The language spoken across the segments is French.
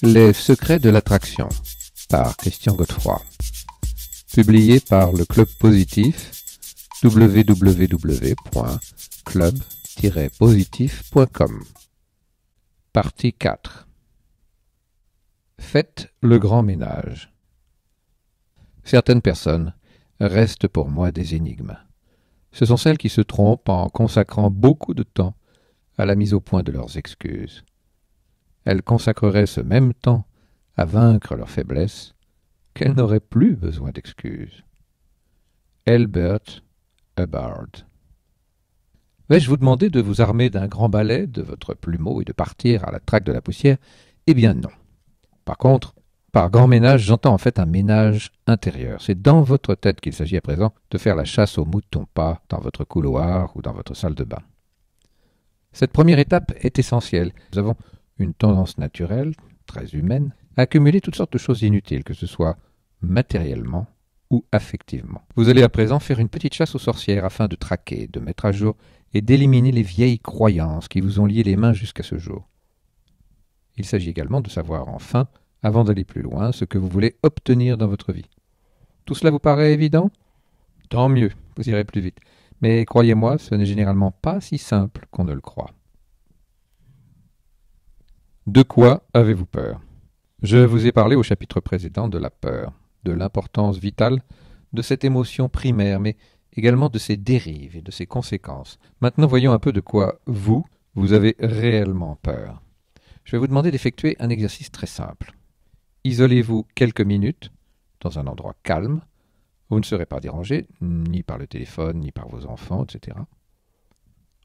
Les secrets de l'attraction par Christian Godefroy. Publié par le Club Positif www.club-positif.com. Partie 4. Faites le grand ménage. Certaines personnes restent pour moi des énigmes. Ce sont celles qui se trompent en consacrant beaucoup de temps à la mise au point de leurs excuses. Elles consacreraient ce même temps à vaincre leurs faiblesses qu'elles n'auraient plus besoin d'excuses. Elbert Hubbard. Vais-je vous demander de vous armer d'un grand balai, de votre plumeau et de partir à la traque de la poussière? Eh bien non. Par contre, par grand ménage, j'entends en fait un ménage intérieur. C'est dans votre tête qu'il s'agit à présent de faire la chasse aux moutons, pas dans votre couloir ou dans votre salle de bain. Cette première étape est essentielle. Nous avons une tendance naturelle, très humaine, à accumuler toutes sortes de choses inutiles, que ce soit matériellement ou affectivement. Vous allez à présent faire une petite chasse aux sorcières afin de traquer, de mettre à jour et d'éliminer les vieilles croyances qui vous ont lié les mains jusqu'à ce jour. Il s'agit également de savoir enfin, avant d'aller plus loin, ce que vous voulez obtenir dans votre vie. Tout cela vous paraît évident? Tant mieux, vous irez plus vite. Mais croyez-moi, ce n'est généralement pas si simple qu'on ne le croit. De quoi avez-vous peur? Je vous ai parlé au chapitre précédent de la peur, de l'importance vitale de cette émotion primaire, mais également de ses dérives et de ses conséquences. Maintenant, voyons un peu de quoi vous avez réellement peur. Je vais vous demander d'effectuer un exercice très simple. Isolez-vous quelques minutes dans un endroit calme. Vous ne serez pas dérangé, ni par le téléphone, ni par vos enfants, etc.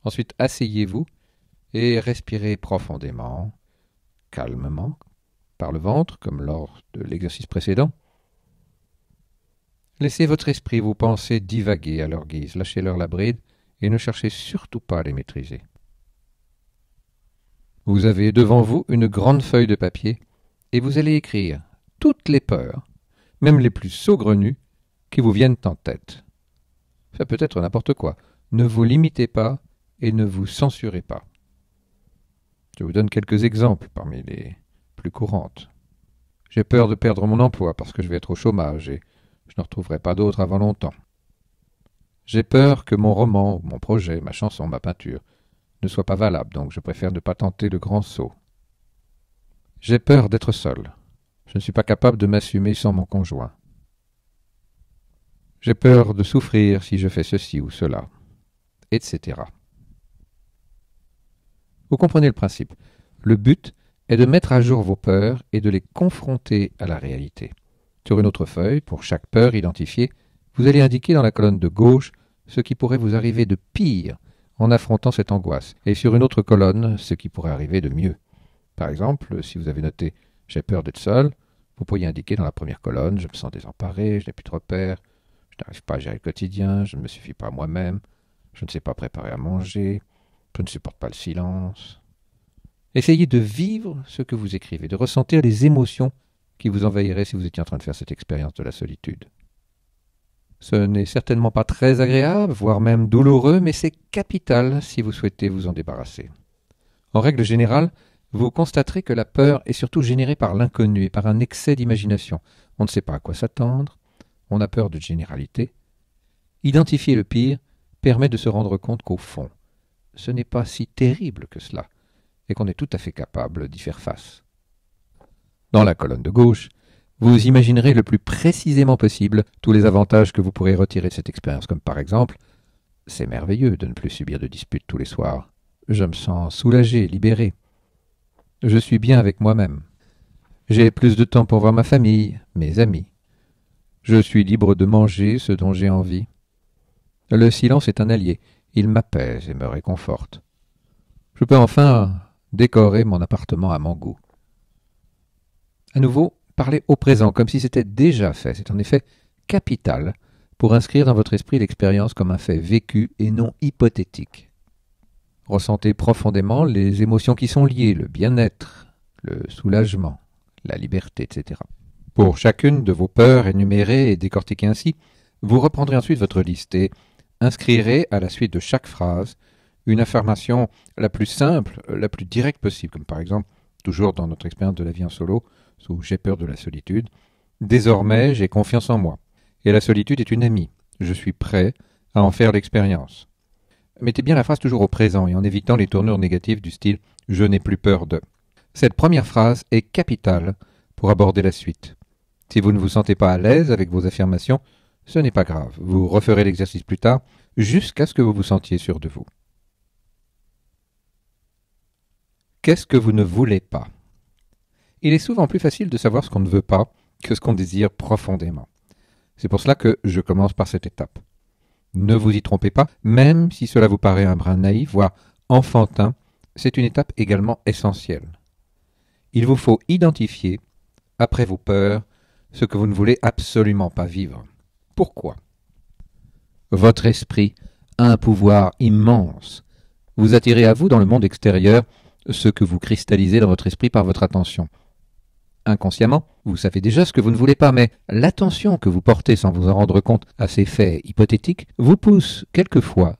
Ensuite, asseyez-vous et respirez profondément, calmement, par le ventre, comme lors de l'exercice précédent. Laissez votre esprit, vos pensées divaguer à leur guise, lâchez-leur la bride et ne cherchez surtout pas à les maîtriser. Vous avez devant vous une grande feuille de papier et vous allez écrire toutes les peurs, même les plus saugrenues, qui vous viennent en tête. Ça peut être n'importe quoi. Ne vous limitez pas et ne vous censurez pas. Je vous donne quelques exemples parmi les plus courantes. J'ai peur de perdre mon emploi parce que je vais être au chômage et je ne retrouverai pas d'autre avant longtemps. J'ai peur que mon roman, mon projet, ma chanson, ma peinture ne soit pas valable, donc je préfère ne pas tenter le grand saut. J'ai peur d'être seul. Je ne suis pas capable de m'assumer sans mon conjoint. J'ai peur de souffrir si je fais ceci ou cela, etc. Vous comprenez le principe. Le but est de mettre à jour vos peurs et de les confronter à la réalité. Sur une autre feuille, pour chaque peur identifiée, vous allez indiquer dans la colonne de gauche ce qui pourrait vous arriver de pire en affrontant cette angoisse, et sur une autre colonne, ce qui pourrait arriver de mieux. Par exemple, si vous avez noté « J'ai peur d'être seul », vous pourriez indiquer dans la première colonne « Je me sens désemparé, je n'ai plus de repères, je n'arrive pas à gérer le quotidien, je ne me suffis pas à moi-même, je ne sais pas préparer à manger, je ne supporte pas le silence. » Essayez de vivre ce que vous écrivez, de ressentir les émotions qui vous envahiraient si vous étiez en train de faire cette expérience de la solitude. Ce n'est certainement pas très agréable, voire même douloureux, mais c'est capital si vous souhaitez vous en débarrasser. En règle générale, vous constaterez que la peur est surtout générée par l'inconnu et par un excès d'imagination. On ne sait pas à quoi s'attendre, on a peur de généralité. Identifier le pire permet de se rendre compte qu'au fond, ce n'est pas si terrible que cela, et qu'on est tout à fait capable d'y faire face. Dans la colonne de gauche, vous imaginerez le plus précisément possible tous les avantages que vous pourrez retirer de cette expérience, comme par exemple « C'est merveilleux de ne plus subir de disputes tous les soirs. Je me sens soulagé, libéré. Je suis bien avec moi-même. J'ai plus de temps pour voir ma famille, mes amis. Je suis libre de manger ce dont j'ai envie. Le silence est un allié. Il m'apaise et me réconforte. Je peux enfin décorer mon appartement à mon goût. » À nouveau, parlez au présent, comme si c'était déjà fait. C'est en effet capital pour inscrire dans votre esprit l'expérience comme un fait vécu et non hypothétique. Ressentez profondément les émotions qui sont liées, le bien-être, le soulagement, la liberté, etc. Pour chacune de vos peurs énumérées et décortiquées ainsi, vous reprendrez ensuite votre liste et inscrirez à la suite de chaque phrase une affirmation la plus simple, la plus directe possible, comme par exemple toujours dans notre expérience de la vie en solo, sous j'ai peur de la solitude. Désormais, j'ai confiance en moi. Et la solitude est une amie. Je suis prêt à en faire l'expérience. Mettez bien la phrase toujours au présent et en évitant les tournures négatives du style « je n'ai plus peur de ». Cette première phrase est capitale pour aborder la suite. Si vous ne vous sentez pas à l'aise avec vos affirmations, ce n'est pas grave. Vous referez l'exercice plus tard jusqu'à ce que vous vous sentiez sûr de vous. Qu'est-ce que vous ne voulez pas? Il est souvent plus facile de savoir ce qu'on ne veut pas que ce qu'on désire profondément. C'est pour cela que je commence par cette étape. Ne vous y trompez pas, même si cela vous paraît un brin naïf, voire enfantin, c'est une étape également essentielle. Il vous faut identifier, après vos peurs, ce que vous ne voulez absolument pas vivre. Pourquoi? Votre esprit a un pouvoir immense. Vous attirez à vous dans le monde extérieur ce que vous cristallisez dans votre esprit par votre attention. Inconsciemment, vous savez déjà ce que vous ne voulez pas, mais l'attention que vous portez sans vous en rendre compte à ces faits hypothétiques vous pousse quelquefois,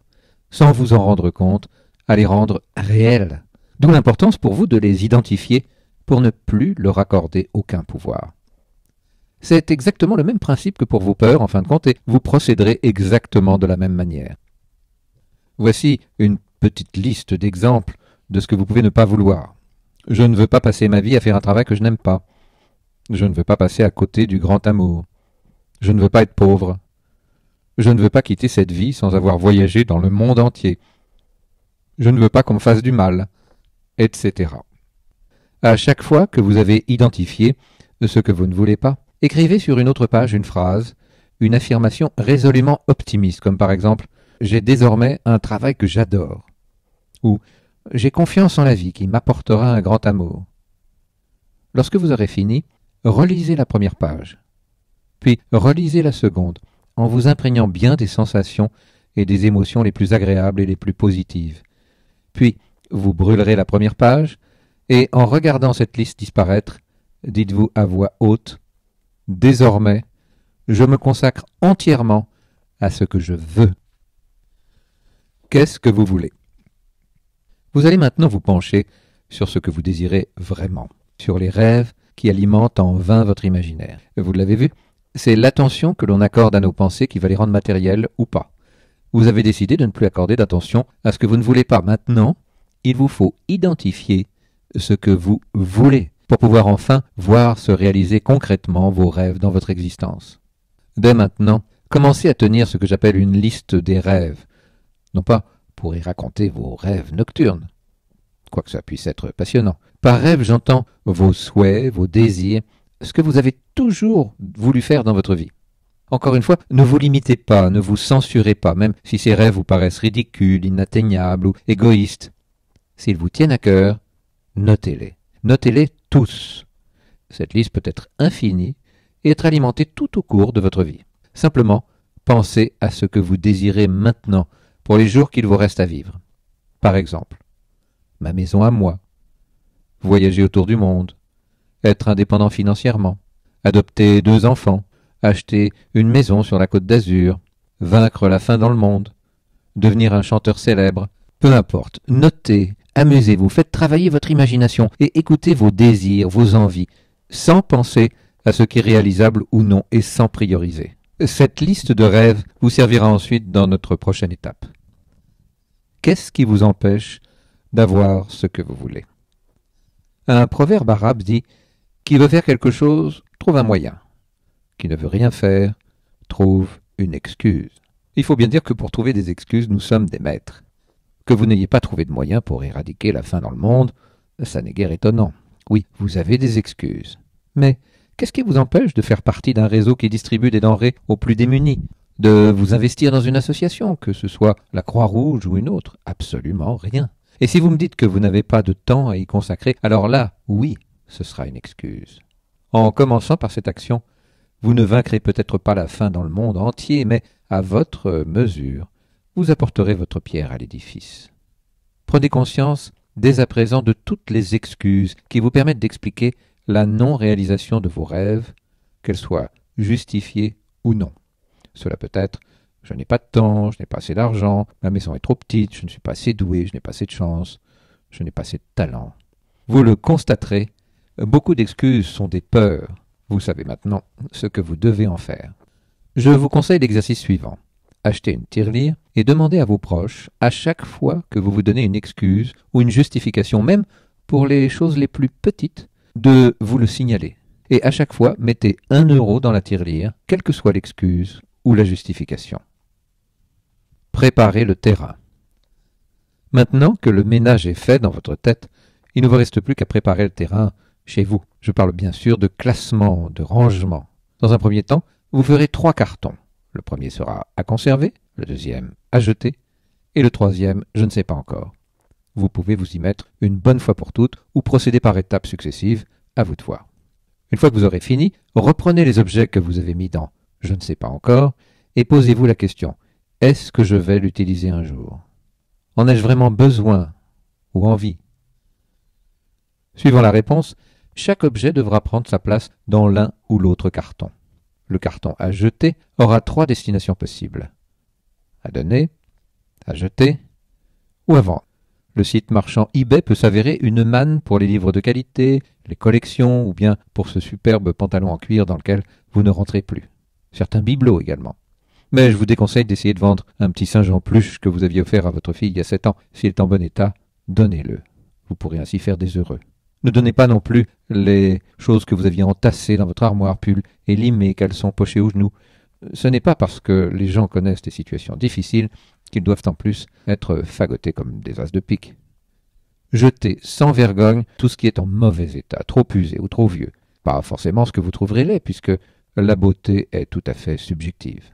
sans vous en rendre compte, à les rendre réels. D'où l'importance pour vous de les identifier pour ne plus leur accorder aucun pouvoir. C'est exactement le même principe que pour vos peurs, en fin de compte, et vous procéderez exactement de la même manière. Voici une petite liste d'exemples de ce que vous pouvez ne pas vouloir. Je ne veux pas passer ma vie à faire un travail que je n'aime pas. Je ne veux pas passer à côté du grand amour. Je ne veux pas être pauvre. Je ne veux pas quitter cette vie sans avoir voyagé dans le monde entier. Je ne veux pas qu'on me fasse du mal, etc. À chaque fois que vous avez identifié ce que vous ne voulez pas, écrivez sur une autre page une phrase, une affirmation résolument optimiste, comme par exemple « J'ai désormais un travail que j'adore » ou « J'ai confiance en la vie qui m'apportera un grand amour ». Lorsque vous aurez fini, relisez la première page, puis relisez la seconde, en vous imprégnant bien des sensations et des émotions les plus agréables et les plus positives. Puis, vous brûlerez la première page, et en regardant cette liste disparaître, dites-vous à voix haute « Désormais, je me consacre entièrement à ce que je veux ». Qu'est-ce que vous voulez? Vous allez maintenant vous pencher sur ce que vous désirez vraiment, sur les rêves qui alimentent en vain votre imaginaire. Vous l'avez vu, c'est l'attention que l'on accorde à nos pensées qui va les rendre matérielles ou pas. Vous avez décidé de ne plus accorder d'attention à ce que vous ne voulez pas. Maintenant, il vous faut identifier ce que vous voulez pour pouvoir enfin voir se réaliser concrètement vos rêves dans votre existence. Dès maintenant, commencez à tenir ce que j'appelle une liste des rêves. Non pas pour y raconter vos rêves nocturnes, quoique ça puisse être passionnant. Par rêve, j'entends vos souhaits, vos désirs, ce que vous avez toujours voulu faire dans votre vie. Encore une fois, ne vous limitez pas, ne vous censurez pas, même si ces rêves vous paraissent ridicules, inatteignables ou égoïstes. S'ils vous tiennent à cœur, notez-les. Notez-les tous. Cette liste peut être infinie et être alimentée tout au cours de votre vie. Simplement, pensez à ce que vous désirez maintenant pour les jours qu'il vous reste à vivre. Par exemple, ma maison à moi, voyager autour du monde, être indépendant financièrement, adopter 2 enfants, acheter une maison sur la Côte d'Azur, vaincre la faim dans le monde, devenir un chanteur célèbre, peu importe, notez, amusez-vous, faites travailler votre imagination et écoutez vos désirs, vos envies, sans penser à ce qui est réalisable ou non et sans prioriser. Cette liste de rêves vous servira ensuite dans notre prochaine étape. Qu'est-ce qui vous empêche d'avoir ce que vous voulez? Un proverbe arabe dit « Qui veut faire quelque chose, trouve un moyen. Qui ne veut rien faire, trouve une excuse. » Il faut bien dire que pour trouver des excuses, nous sommes des maîtres. Que vous n'ayez pas trouvé de moyen pour éradiquer la faim dans le monde, ça n'est guère étonnant. Oui, vous avez des excuses. Mais qu'est-ce qui vous empêche de faire partie d'un réseau qui distribue des denrées aux plus démunis? De vous investir dans une association, que ce soit la Croix-Rouge ou une autre? Absolument rien. Et si vous me dites que vous n'avez pas de temps à y consacrer, alors là, oui, ce sera une excuse. En commençant par cette action, vous ne vaincrez peut-être pas la faim dans le monde entier, mais à votre mesure, vous apporterez votre pierre à l'édifice. Prenez conscience dès à présent de toutes les excuses qui vous permettent d'expliquer la non-réalisation de vos rêves, qu'elles soient justifiées ou non. Cela peut être « je n'ai pas de temps, je n'ai pas assez d'argent, ma maison est trop petite, je ne suis pas assez doué, je n'ai pas assez de chance, je n'ai pas assez de talent ». Vous le constaterez, beaucoup d'excuses sont des peurs. Vous savez maintenant ce que vous devez en faire. Je vous conseille l'exercice suivant. Achetez une tirelire et demandez à vos proches, à chaque fois que vous vous donnez une excuse ou une justification, même pour les choses les plus petites, de vous le signaler. Et à chaque fois, mettez 1 euro dans la tirelire, quelle que soit l'excuse ou la justification. Préparez le terrain. Maintenant que le ménage est fait dans votre tête, il ne vous reste plus qu'à préparer le terrain chez vous. Je parle bien sûr de classement, de rangement. Dans un premier temps, vous ferez 3 cartons. Le premier sera à conserver, le deuxième à jeter, et le troisième, je ne sais pas encore. Vous pouvez vous y mettre une bonne fois pour toutes ou procéder par étapes successives, à vous de voir. Une fois que vous aurez fini, reprenez les objets que vous avez mis dans « je ne sais pas encore » et posez-vous la question « est-ce que je vais l'utiliser un jour ?» En ai-je vraiment besoin ou envie? Suivant la réponse, chaque objet devra prendre sa place dans l'un ou l'autre carton. Le carton à jeter aura 3 destinations possibles. À donner, à jeter ou à vendre. Le site marchand eBay peut s'avérer une manne pour les livres de qualité, les collections ou bien pour ce superbe pantalon en cuir dans lequel vous ne rentrez plus. Certains bibelots également. Mais je vous déconseille d'essayer de vendre un petit singe en peluche que vous aviez offert à votre fille il y a 7 ans. S'il est en bon état, donnez-le. Vous pourrez ainsi faire des heureux. Ne donnez pas non plus les choses que vous aviez entassées dans votre armoire, pull et limées, caleçons pochés aux genoux. Ce n'est pas parce que les gens connaissent des situations difficiles qu'ils doivent en plus être fagotés comme des as de pique. Jetez sans vergogne tout ce qui est en mauvais état, trop usé ou trop vieux. Pas forcément ce que vous trouverez laid, puisque la beauté est tout à fait subjective.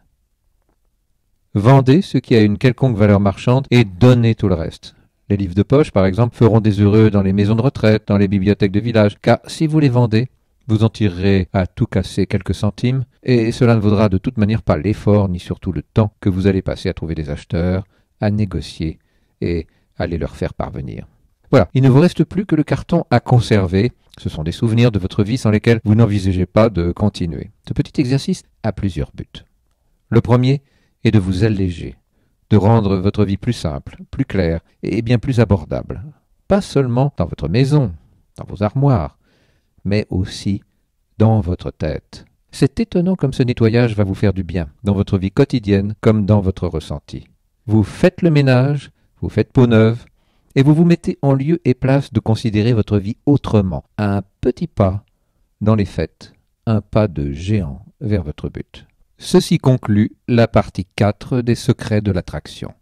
Vendez ce qui a une quelconque valeur marchande et donnez tout le reste. Les livres de poche, par exemple, feront des heureux dans les maisons de retraite, dans les bibliothèques de village, car si vous les vendez, vous en tirerez à tout casser quelques centimes, et cela ne vaudra de toute manière pas l'effort ni surtout le temps que vous allez passer à trouver des acheteurs, à négocier et à les leur faire parvenir. Voilà, il ne vous reste plus que le carton à conserver. Ce sont des souvenirs de votre vie sans lesquels vous n'envisagez pas de continuer. Ce petit exercice a plusieurs buts. Le premier est de vous alléger, de rendre votre vie plus simple, plus claire et bien plus abordable. Pas seulement dans votre maison, dans vos armoires, mais aussi dans votre tête. C'est étonnant comme ce nettoyage va vous faire du bien, dans votre vie quotidienne comme dans votre ressenti. Vous faites le ménage, vous faites peau neuve, et vous vous mettez en lieu et place de considérer votre vie autrement, un petit pas dans les faits, un pas de géant vers votre but. Ceci conclut la partie 4 des secrets de l'attraction.